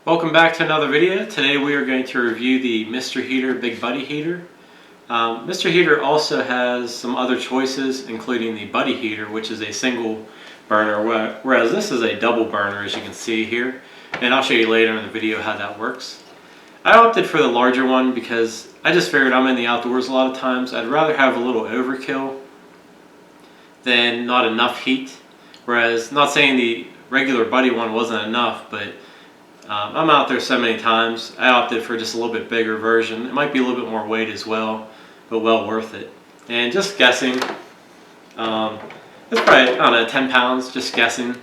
Welcome back to another video. Today we are going to review the Mr. Heater Big Buddy Heater. Mr. Heater also has some other choices, including the Buddy Heater, which is a single burner, whereas this is a double burner, as you can see here. And I'll show you later in the video how that works. I opted for the larger one because I just figured I'm in the outdoors a lot of times. I'd rather have a little overkill than not enough heat. Whereas, not saying the regular Buddy one wasn't enough, but I'm out there so many times, I opted for just a little bit bigger version. It might be a little bit more weight as well, but well worth it. And just guessing, it's probably, I don't know, 10 pounds, just guessing.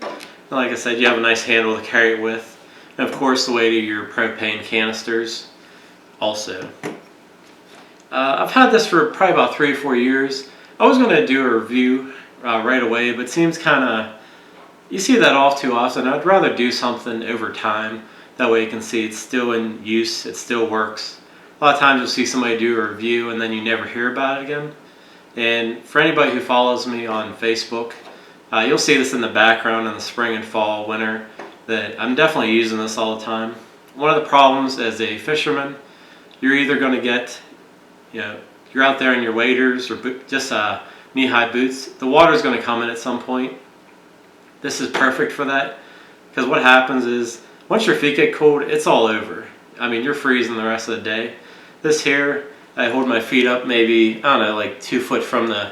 Like I said, you have a nice handle to carry it with. And of course the weight of your propane canisters also. I've had this for probably about 3 or 4 years. I was going to do a review right away, but it seems kind of, you see that off too often. I'd rather do something over time. That way you can see it's still in use, it still works. A lot of times you'll see somebody do a review and then you never hear about it again. And for anybody who follows me on Facebook, you'll see this in the background in the spring and fall, winter, that I'm definitely using this all the time. One of the problems as a fisherman, you're either going to get, you're out there in your waders or just knee-high boots. The water's going to come in at some point. This is perfect for that, because what happens is once your feet get cold, it's all over. I mean, you're freezing the rest of the day. This here, I hold my feet up maybe, I don't know, like 2 foot from the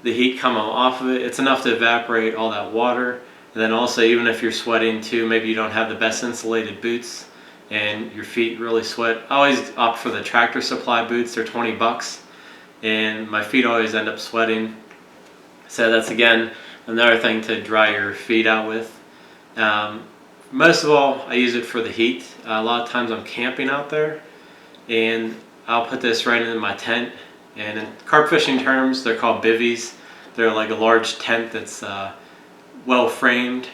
heat coming off of it. It's enough to evaporate all that water. And then also, even if you're sweating too, maybe you don't have the best insulated boots and your feet really sweat. I always opt for the Tractor Supply boots. They're 20 bucks and my feet always end up sweating. So that's, again, another thing to dry your feet out with. Most of all, I use it for the heat. A lot of times I'm camping out there and I'll put this right in my tent. And in carp fishing terms, they're called bivvies. They're like a large tent that's well framed.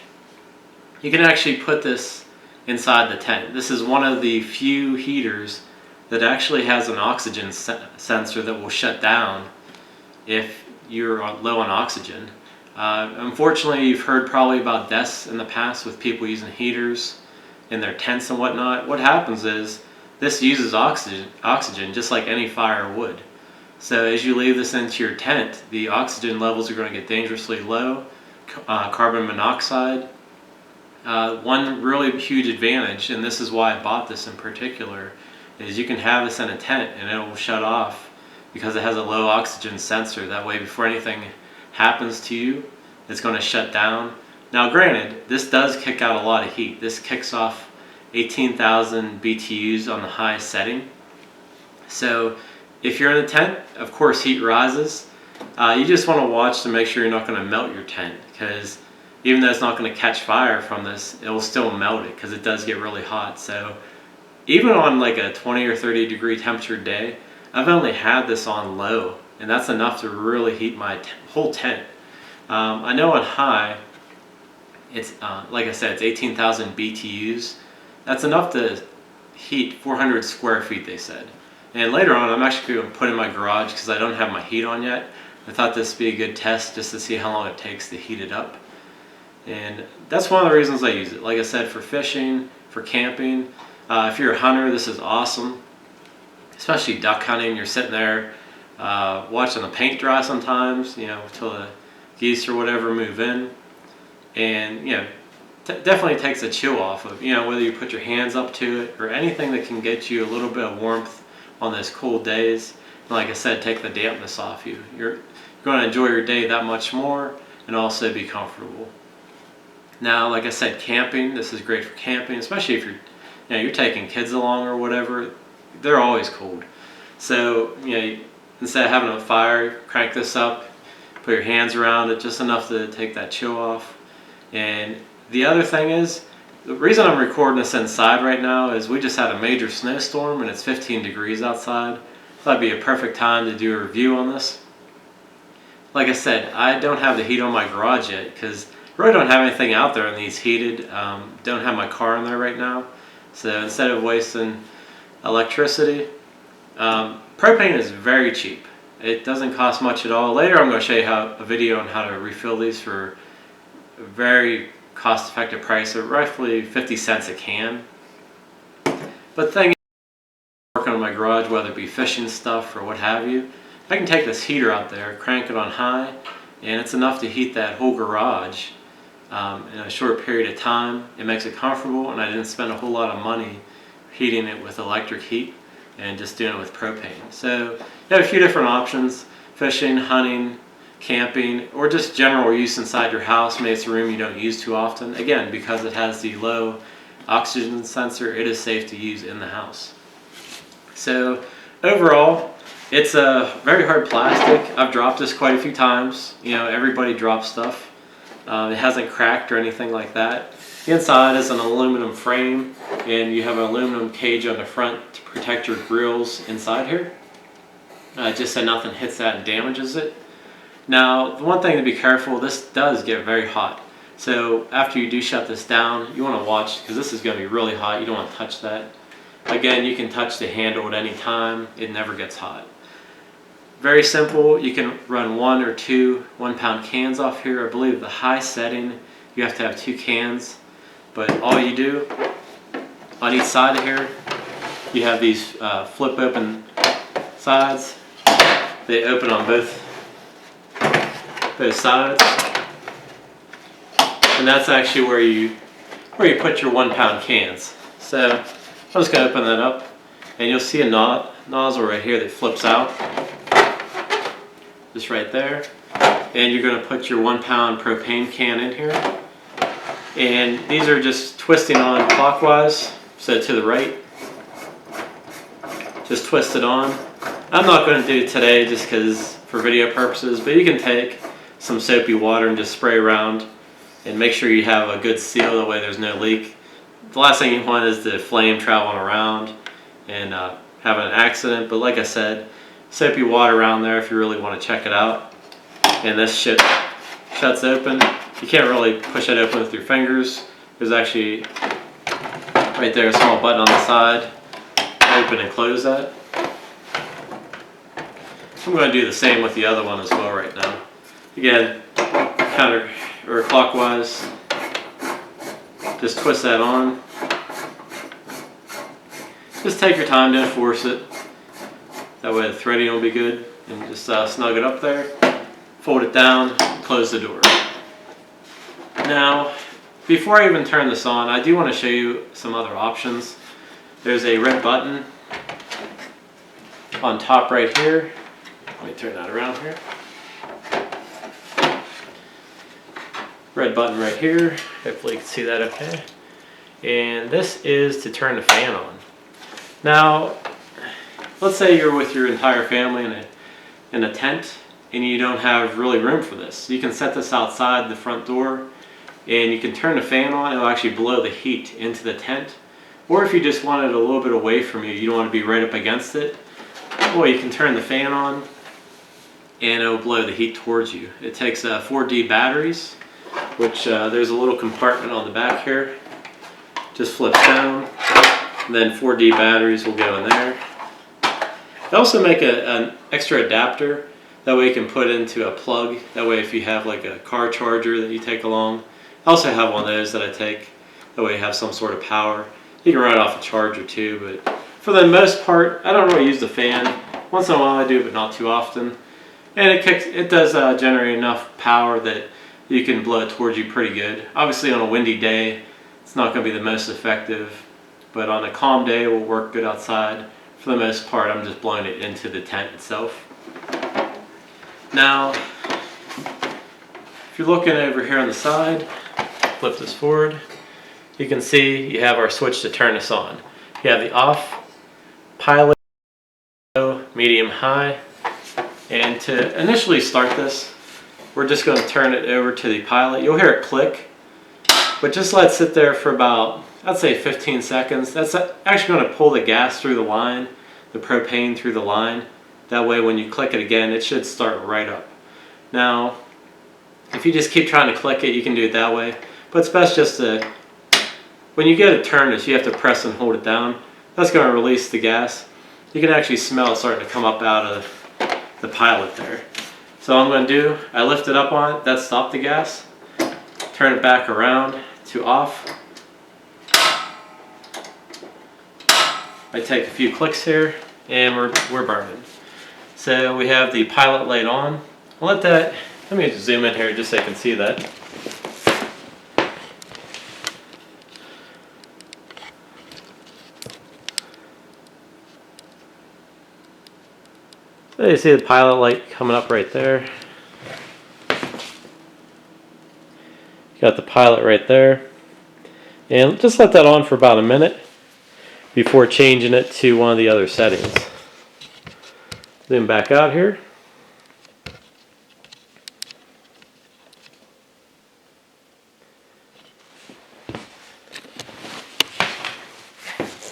You can actually put this inside the tent. This is one of the few heaters that actually has an oxygen sensor that will shut down if you're low on oxygen. Unfortunately, you've heard probably about deaths in the past with people using heaters in their tents and whatnot. What happens is this uses oxygen just like any fire would. So as you leave this into your tent, the oxygen levels are going to get dangerously low. Carbon monoxide. One really huge advantage, and this is why I bought this in particular, is you can have this in a tent and it will shut off because it has a low oxygen sensor. That way, before anything happens to you, it's going to shut down. Now granted, this does kick out a lot of heat. This kicks off 18,000 BTUs on the high setting. So if you're in a tent, of course heat rises. You just want to watch to make sure you're not going to melt your tent, because even though it's not going to catch fire from this, it will still melt it because it does get really hot. So even on like a 20 or 30 degree temperature day, I've only had this on low, and that's enough to really heat my whole tent. I know on high, it's like I said, it's 18,000 BTUs. That's enough to heat 400 square feet, they said. And later on, I'm actually going to put in my garage because I don't have my heat on yet. I thought this would be a good test just to see how long it takes to heat it up. And that's one of the reasons I use it. Like I said, for fishing, for camping. If you're a hunter, this is awesome. Especially duck hunting, you're sitting there watching the paint dry sometimes, until the geese or whatever move in. And, definitely takes the chill off of, whether you put your hands up to it or anything that can get you a little bit of warmth on those cool days. And like I said, take the dampness off you. You're going to enjoy your day that much more and also be comfortable. Now, like I said, camping, this is great for camping, especially if you're taking kids along or whatever. They're always cold. So, instead of having a fire, crank this up, put your hands around it, just enough to take that chill off. And the other thing is, the reason I'm recording this inside right now is we just had a major snowstorm and it's 15 degrees outside. That'd be a perfect time to do a review on this. Like I said, I don't have the heat on my garage yet because I really don't have anything out there in these heated. Don't have my car in there right now. So instead of wasting electricity, propane is very cheap. It doesn't cost much at all. Later I'm going to show you a video on how to refill these for a very cost-effective price of roughly 50 cents a can. But the thing is, working on my garage, whether it be fishing stuff or what have you, I can take this heater out there, crank it on high, and it's enough to heat that whole garage in a short period of time. It makes it comfortable, and I didn't spend a whole lot of money heating it with electric heat and just doing it with propane. So you have a few different options: fishing, hunting, camping, or just general use inside your house. Maybe it's a room you don't use too often. Again, because it has the low oxygen sensor, it is safe to use in the house. So overall, it's a very hard plastic. I've dropped this quite a few times. You know, everybody drops stuff. It hasn't cracked or anything like that. The inside is an aluminum frame, and you have an aluminum cage on the front to protect your grills inside here, just so nothing hits that and damages it. Now, the one thing to be careful, this does get very hot. So after you do shut this down, you want to watch, because this is going to be really hot. You don't want to touch that. Again, you can touch the handle at any time. It never gets hot. Very simple. You can run 1 or 2 1-pound cans off here. I believe the high setting, you have to have 2 cans. But all you do, on each side of here, you have these flip open sides. They open on both sides. And that's actually where you put your 1-pound cans. So I'm just going to open that up, and you'll see a nozzle right here that flips out. Just right there. And you're going to put your 1-pound propane can in here. And these are just twisting on clockwise, so to the right. Just twist it on. I'm not going to do it today just because for video purposes, but you can take some soapy water and just spray around and make sure you have a good seal, that way there's no leak. The last thing you want is the flame traveling around and having an accident. But like I said, soapy water around there if you really want to check it out. And this shit shuts open. You can't really push it open with your fingers. There's actually right there a small button on the side. Open and close that. I'm going to do the same with the other one as well right now. Again, counter or clockwise. Just twist that on. Just take your time to enforce it. That way the threading will be good. And just snug it up there. Fold it down, close the door. Now, before I even turn this on, I do want to show you some other options. There's a red button on top right here. Let me turn that around here. Red button right here. Hopefully you can see that okay. And this is to turn the fan on. Now, let's say you're with your entire family in a tent and you don't have really room for this. You can set this outside the front door and you can turn the fan on. It'll actually blow the heat into the tent. Or if you just want it a little bit away from you, you don't want to be right up against it, well, you can turn the fan on and it'll blow the heat towards you. It takes 4D batteries, which there's a little compartment on the back here. Just flips down, and then 4D batteries will go in there. They also make an extra adapter. That way you can put into a plug. That way if you have like a car charger that you take along. I also have one of those that I take. That way you have some sort of power. You can run it off a charger too, but for the most part, I don't really use the fan. Once in a while I do, but not too often. And it does generate enough power that you can blow it towards you pretty good. Obviously on a windy day, it's not going to be the most effective, but on a calm day it will work good outside. For the most part, I'm just blowing it into the tent itself. Now, if you're looking over here on the side, flip this forward, you can see you have our switch to turn this on. You have the off, pilot, low, medium, high, and to initially start this, we're just going to turn it over to the pilot. You'll hear it click, but just let it sit there for about, I'd say 15 seconds. That's actually going to pull the gas through the line, the propane through the line. That way when you click it again, it should start right up. Now, if you just keep trying to click it, you can do it that way. But it's best just to, when you get it turned, you have to press and hold it down. That's going to release the gas. You can actually smell it starting to come up out of the pilot there. So what I'm going to do, I lift it up on it, that stopped the gas. Turn it back around to off. I take a few clicks here and we're burning. So we have the pilot light on. Let me just zoom in here just so you can see that. So you see the pilot light coming up right there. Got the pilot right there. And just let that on for about a minute before changing it to one of the other settings. Zoom back out here.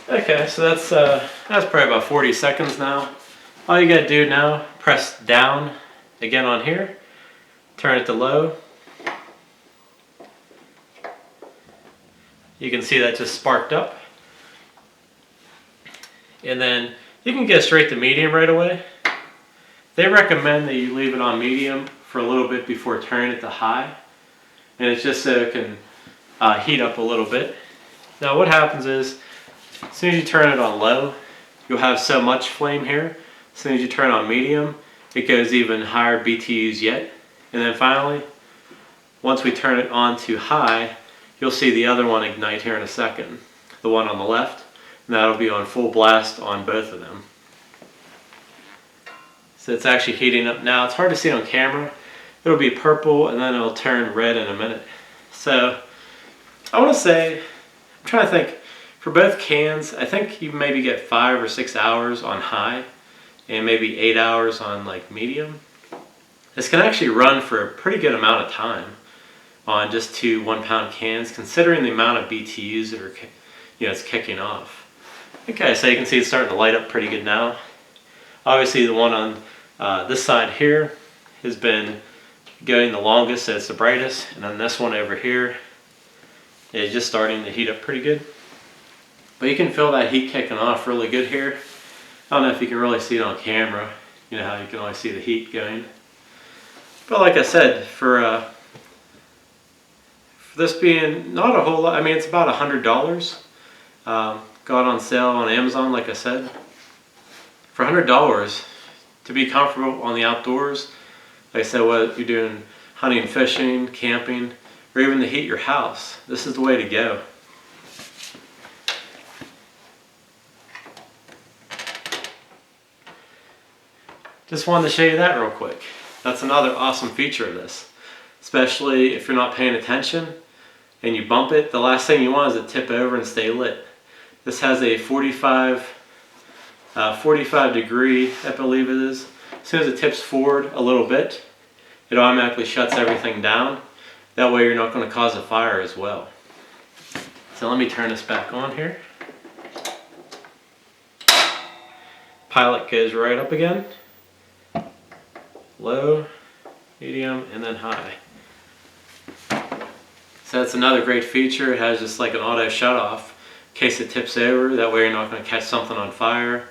Okay, so that's probably about 40 seconds now. All you gotta do now, press down again on here, turn it to low. You can see that just sparked up. And then you can get straight to medium right away. They recommend that you leave it on medium for a little bit before turning it to high. And it's just so it can heat up a little bit. Now what happens is, as soon as you turn it on low, you'll have so much flame here. As soon as you turn on medium, it goes even higher BTUs yet. And then finally, once we turn it on to high, you'll see the other one ignite here in a second. The one on the left, and that'll be on full blast on both of them. So it's actually heating up now. It's hard to see on camera. It'll be purple and then it'll turn red in a minute. So I want to say, I'm trying to think, for both cans, I think you maybe get 5 or 6 hours on high and maybe 8 hours on like medium. This can actually run for a pretty good amount of time on just 2 1-pound cans, considering the amount of BTUs that are, it's kicking off. Okay, so you can see it's starting to light up pretty good now. Obviously the one on this side here has been going the longest, so it's the brightest, and then this one over here is just starting to heat up pretty good. But you can feel that heat kicking off really good here. I don't know if you can really see it on camera, you know how you can always see the heat going. But like I said, for this being not a whole lot, I mean it's about $100. Got on sale on Amazon, like I said. For $100, to be comfortable on the outdoors, like I said, whether you're doing hunting, fishing, camping, or even to heat your house, this is the way to go. Just wanted to show you that real quick. That's another awesome feature of this, especially if you're not paying attention and you bump it. The last thing you want is to tip over and stay lit. This has a 45 degree, I believe it is. As soon as it tips forward a little bit, it automatically shuts everything down. That way you're not going to cause a fire as well. So let me turn this back on here. Pilot goes right up again. Low, medium, and then high. So that's another great feature. It has just like an auto shut off in case it tips over. That way you're not going to catch something on fire.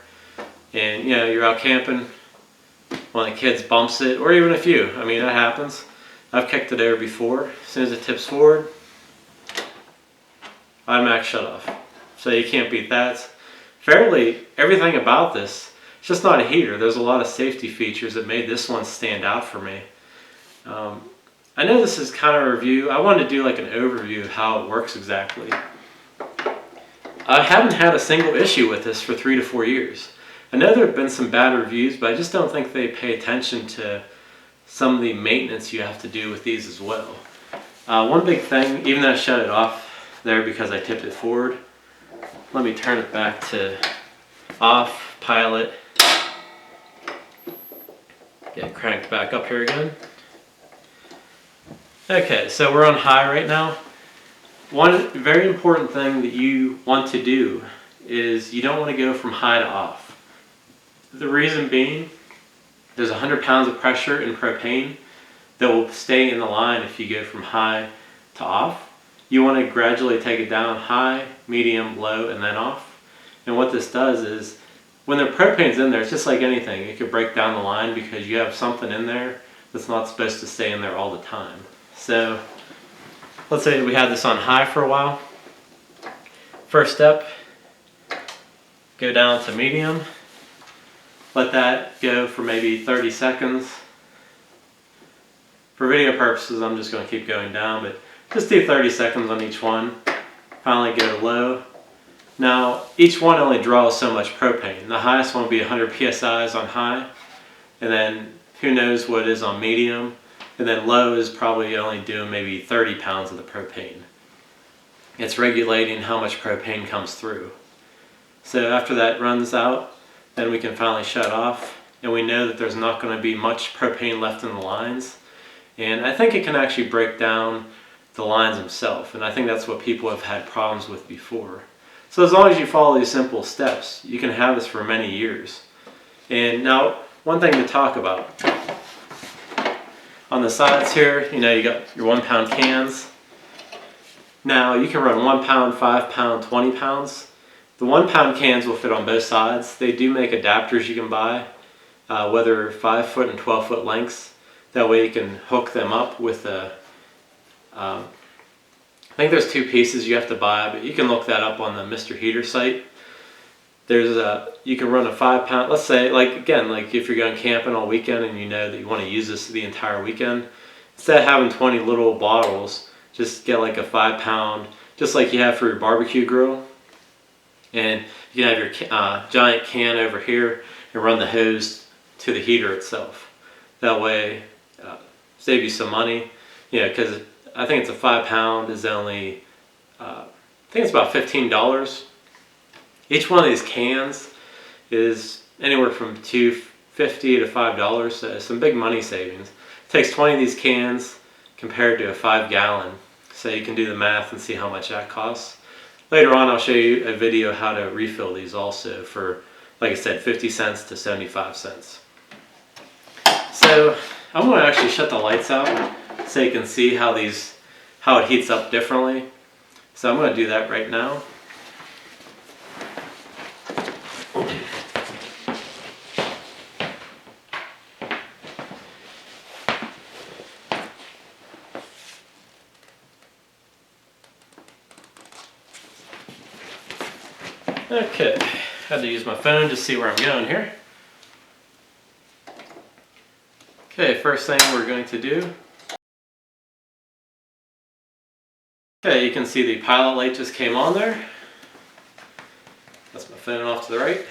And you're out camping, one of the kids bumps it, or even a few. I mean, that happens. I've kicked it over before. As soon as it tips forward, automatic shut off. So you can't beat that. Everything about this, it's just not a heater. There's a lot of safety features that made this one stand out for me. I know this is kind of a review. I wanted to do like an overview of how it works exactly. I haven't had a single issue with this for 3 to 4 years. I know there have been some bad reviews, but I just don't think they pay attention to some of the maintenance you have to do with these as well. One big thing, even though I shut it off there because I tipped it forward, let me turn it back to off, pilot, get cranked back up here again. Okay, so we're on high right now. One very important thing that you want to do is you don't want to go from high to off. The reason being, there's 100 pounds of pressure in propane that will stay in the line if you go from high to off. You want to gradually take it down, high, medium, low, and then off. And what this does is, when the propane's in there, it's just like anything. It could break down the line because you have something in there that's not supposed to stay in there all the time. So, let's say we had this on high for a while. First step, go down to medium. Let that go for maybe 30 seconds. For video purposes, I'm just going to keep going down, but just do 30 seconds on each one. Finally go to low. Now, each one only draws so much propane. The highest one will be 100 psi's on high, and then who knows what it is on medium, and then low is probably only doing maybe 30 pounds of the propane. It's regulating how much propane comes through. So after that runs out, then we can finally shut off, and we know that there's not going to be much propane left in the lines. And I think it can actually break down the lines themselves, and I think that's what people have had problems with before. So as long as you follow these simple steps, you can have this for many years. And now, one thing to talk about. On the sides here, you got your 1 pound cans. Now you can run 1 pound, 5 pound, 20 pounds. The 1 pound cans will fit on both sides. They do make adapters you can buy, whether 5 foot and 12 foot lengths. That way you can hook them up with a, I think there's 2 pieces you have to buy, but you can look that up on the Mr. Heater site. You can run a 5 pound, let's say, like if you're going camping all weekend and you know that you want to use this the entire weekend, instead of having 20 little bottles, just get like a 5 pound, just like you have for your barbecue grill. And you can have your giant can over here and run the hose to the heater itself. That way, save you some money, because I think it's a 5 pound is only, I think it's about $15. Each one of these cans is anywhere from $2.50 to $5, so some big money savings. It takes 20 of these cans compared to a 5 gallon, so you can do the math and see how much that costs. Later on I'll show you a video how to refill these also for, like I said, 50 cents to 75 cents. So I'm going to actually shut the lights out so you can see how it heats up differently. So I'm going to do that right now. Okay, had to use my phone to see where I'm going here. Okay, first thing we're going to do. Okay, you can see the pilot light just came on there. That's my phone off to the right.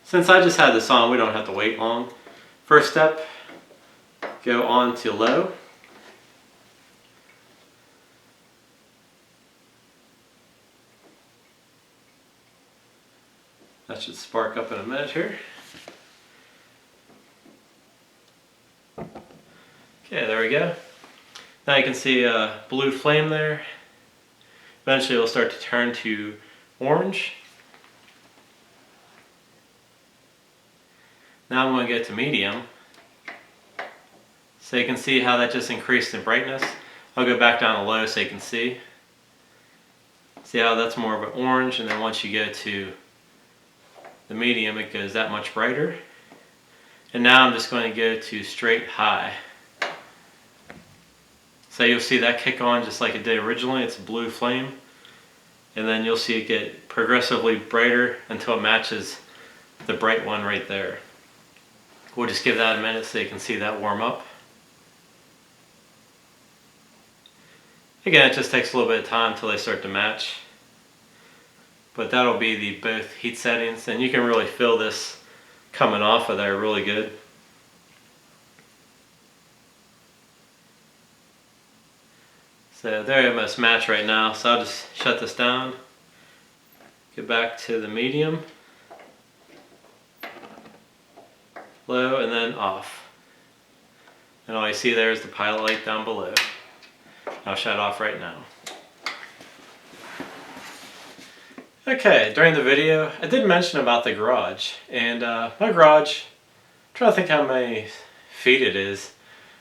Since I just had this on, we don't have to wait long. First step, go on to low. That should spark up in a minute here. Okay, there we go. Now you can see a blue flame there. Eventually it'll start to turn to orange. Now I'm going to go to medium. So you can see how that just increased in brightness. I'll go back down to low so you can see. See how that's more of an orange, and then once you go to the medium it goes that much brighter. And now I'm just going to go to straight high. So you'll see that kick on just like it did originally. It's a blue flame. And then you'll see it get progressively brighter until it matches the bright one right there. We'll just give that a minute so you can see that warm up. Again, it just takes a little bit of time until they start to match. But that'll be the both heat settings, and you can really feel this coming off of there really good. So they almost match right now, so I'll just shut this down, get back to the medium, low, and then off. And all you see there is the pilot light down below. I'll shut off right now. Okay, during the video, I did mention about the garage, and my garage, I'm trying to think how many feet it is,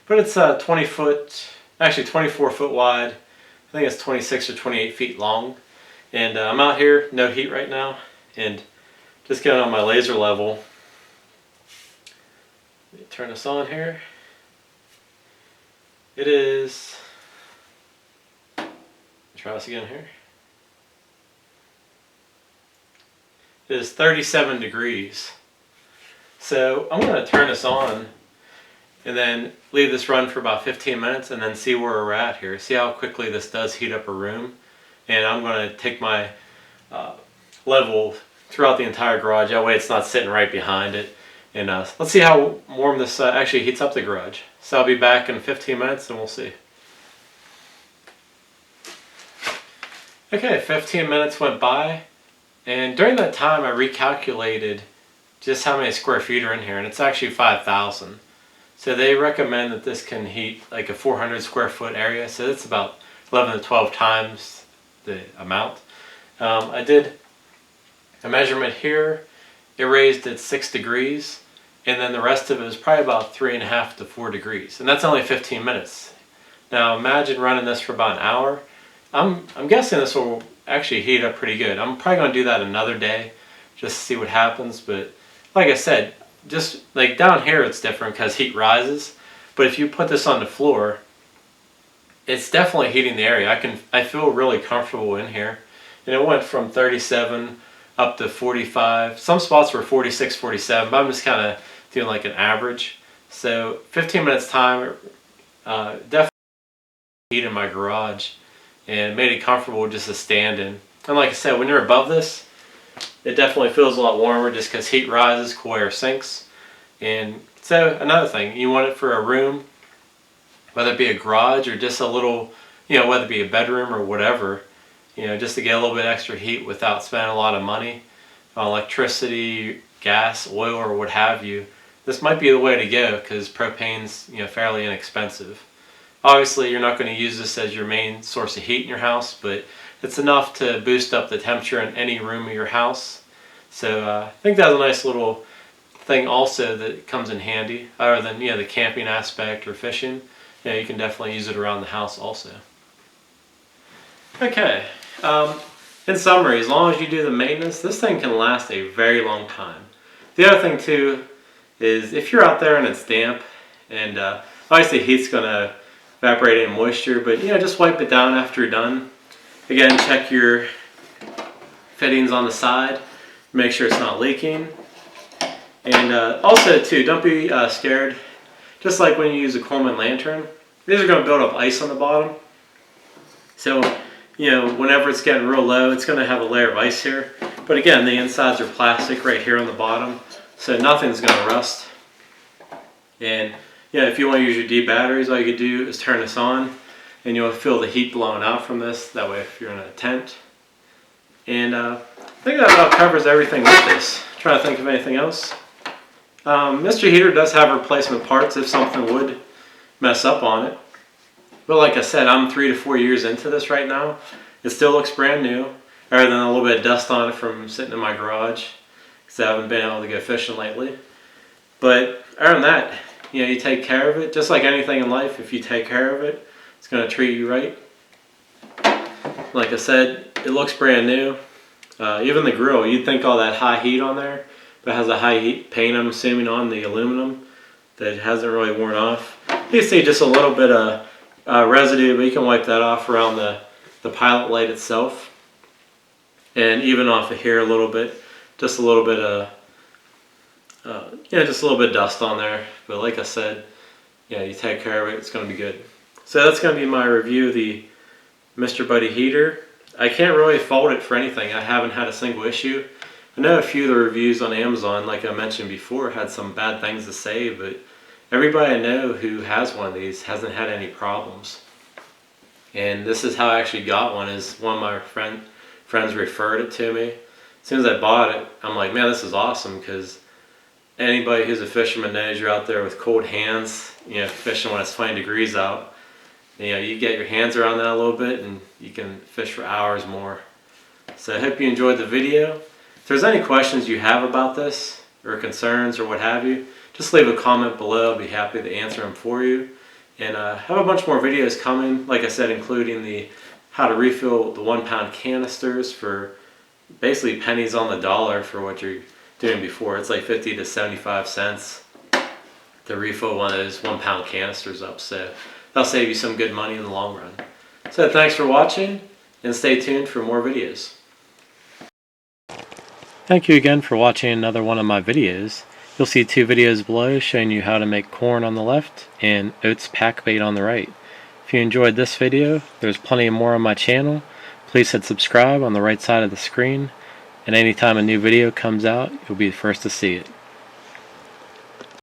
but it's 20 foot, actually 24 foot wide. I think it's 26 or 28 feet long, and I'm out here, no heat right now, and just going on my laser level. Let me turn this on here. It is, try this again here. is 37 degrees. So I'm going to turn this on and then leave this run for about 15 minutes and then see where we're at here. See how quickly this does heat up a room. And I'm going to take my level throughout the entire garage. That way it's not sitting right behind it. And let's see how warm this actually heats up the garage. So I'll be back in 15 minutes and we'll see. Okay, 15 minutes went by. And during that time I recalculated just how many square feet are in here. And it's actually 5,000. So they recommend that this can heat like a 400 square foot area. So it's about 11 to 12 times the amount. I did a measurement here. It raised at 6 degrees, and then the rest of it was probably about 3.5 to 4 degrees, and that's only 15 minutes. Now imagine running this for about an hour. I'm guessing this will actually heat up pretty good. I'm probably going to do that another day just to see what happens, but like I said, just like down here it's different because heat rises, but if you put this on the floor, it's definitely heating the area. I feel really comfortable in here, and it went from 37 up to 45. Some spots were 46, 47, but I'm just kind of doing like an average. So 15 minutes time, definitely heat in my garage and made it comfortable just to stand in. And like I said, when you're above this, it definitely feels a lot warmer just because heat rises, cool air sinks. And so another thing, you want it for a room, whether it be a garage or just a little, whether it be a bedroom or whatever, just to get a little bit extra heat without spending a lot of money on electricity, gas, oil, or what have you. This might be the way to go because propane's fairly inexpensive. Obviously, you're not going to use this as your main source of heat in your house, but it's enough to boost up the temperature in any room of your house. So I think that's a nice little thing also that comes in handy, other than the camping aspect or fishing. You can definitely use it around the house also. Okay. In summary, as long as you do the maintenance, this thing can last a very long time. The other thing too is if you're out there and it's damp, and obviously heat's going to evaporate any moisture, but just wipe it down after you're done. Again, check your fittings on the side, make sure it's not leaking. And also too, don't be scared. Just like when you use a Coleman lantern, these are going to build up ice on the bottom. So whenever it's getting real low, it's going to have a layer of ice here. But again, the insides are plastic right here on the bottom, so nothing's going to rust. And if you want to use your D batteries, all you could do is turn this on, and you'll feel the heat blowing out from this. That way, if you're in a tent. And I think that about covers everything with this. Trying to think of anything else. Mr. Heater does have replacement parts if something would mess up on it. But like I said, I'm 3 to 4 years into this right now. It still looks brand new, other than a little bit of dust on it from sitting in my garage, because I haven't been able to go fishing lately. But other than that, you take care of it. Just like anything in life, if you take care of it, it's going to treat you right. Like I said, it looks brand new. Even the grill, you'd think all that high heat on there, but it has a high heat paint, I'm assuming, on the aluminum that hasn't really worn off. You can see just a little bit of residue, but you can wipe that off around the pilot light itself, and even off of here a little bit, just a little bit of just a little bit of dust on there. But like I said, you take care of it, it's going to be good. So that's going to be my review of the Mr. Buddy heater. I can't really fault it for anything. I haven't had a single issue. I know a few of the reviews on Amazon, like I mentioned before, had some bad things to say, but everybody I know who has one of these hasn't had any problems. And this is how I actually got one, is one of my friends referred it to me. As soon as I bought it, I'm like, man, this is awesome, because anybody who's a fisherman knows you're out there with cold hands, fishing when it's 20 degrees out. You get your hands around that a little bit and you can fish for hours more. So I hope you enjoyed the video. If there's any questions you have about this, or concerns or what have you, just leave a comment below. I'll be happy to answer them for you. And I have a bunch more videos coming, like I said, including the how to refill the 1 pound canisters for basically pennies on the dollar for what you're doing before. It's like 50 to 75 cents to refill one of those 1 pound canisters up. So that'll save you some good money in the long run. So thanks for watching, and stay tuned for more videos. Thank you again for watching another one of my videos. You'll see 2 videos below showing you how to make corn on the left and oats pack bait on the right. If you enjoyed this video, there's plenty more on my channel. Please hit subscribe on the right side of the screen, and anytime a new video comes out, you'll be the first to see it.